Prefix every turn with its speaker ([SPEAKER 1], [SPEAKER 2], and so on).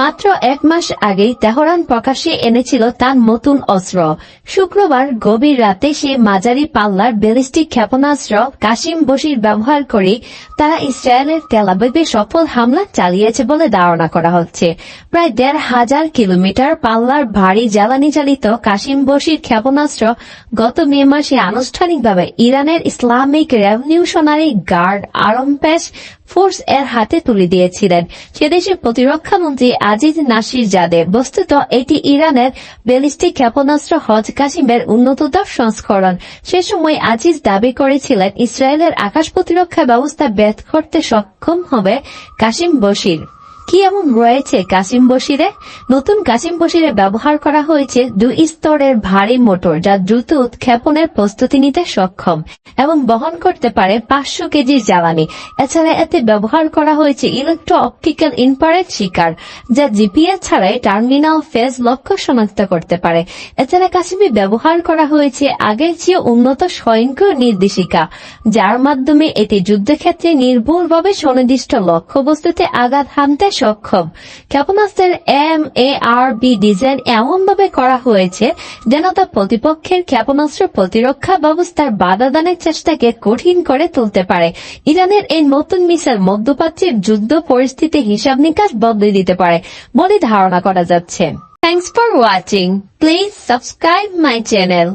[SPEAKER 1] মাত্র 1 মাস আগেই তেহরান প্রকাশ্যে এনেছিল তার নতুন অস্ত্র। শুক্রবার গভীর রাতে সে মাঝারি পাল্লার ব্যালিস্টিক ক্ষেপণাস্ত্র কাসিম বশির ব্যবহার করে তারা ইসরায়েলের তেল আবিবে সফল হামলা চালিয়েছে বলে ধারণা করা হচ্ছে। প্রায় 1,500 কিলোমিটার পাল্লার ভারী জ্বালানি চালিত কাসিম বশির ক্ষেপণাস্ত্র গত মে মাসে আনুষ্ঠানিকভাবে ইরানের ইসলামিক রেভলিউশনারি গার্ড আরমপেশ ফোর্স এর হাতে তুলে দিয়েছিলেন সেদেশের প্রতিরক্ষা মন্ত্রী আজিজ নাসির জাদে। বস্তুত এটি ইরানের ব্যালিস্টিক ক্ষেপণাস্ত্র হজ কাসিমের উন্নততর সংস্করণ। সে সময় আজিজ দাবি করেছিলেন ইসরায়েলের আকাশ প্রতিরক্ষা ব্যবস্থা ভেদ করতে সক্ষম হবে কাসিম বশির। কি এমন রয়েছে কাসিম বশিরে? নতুন কাসিম বশিরে ব্যবহার করা হয়েছে 2 স্তরের ভারী মোটর যা দ্রুত উৎক্ষেপণের প্রস্তুতি নিতে সক্ষম এবং বহন করতে পারে 500 কেজি জ্বালানি। এছাড়া এতে ব্যবহার করা হয়েছে ইলেকট্রো অপটিক্যাল ইনফ্রারেড শিকার যা জিপিএস ছাড়াই টার্মিনাল ফেজ লক্ষ্য শনাক্ত করতে পারে। এছাড়া কাসিমে ব্যবহার করা হয়েছে আগের চেয়ে উন্নত স্বয়ংক্রিয় নির্দেশিকা যার মাধ্যমে এটি যুদ্ধক্ষেত্রে নির্ভুলভাবে সুনির্দিষ্ট লক্ষ্যবস্তুতে আঘাত হানতে সক্ষম। ক্ষেপণাস্ত্রের MARB ডিজাইন এমনভাবে করা হয়েছে যেন তা প্রতিপক্ষের ক্ষেপণাস্ত্র প্রতিরক্ষা ব্যবস্থার বাধাদানের চেষ্টাকে কঠিন করে তুলতে পারে। ইরানের এই নতুন মিসাইল মধ্যপ্রাচ্যের যুদ্ধ পরিস্থিতি হিসাব নিকাশ বদলে দিতে পারে বলে ধারণা করা যাচ্ছে। Thanks for watching. Please subscribe my channel.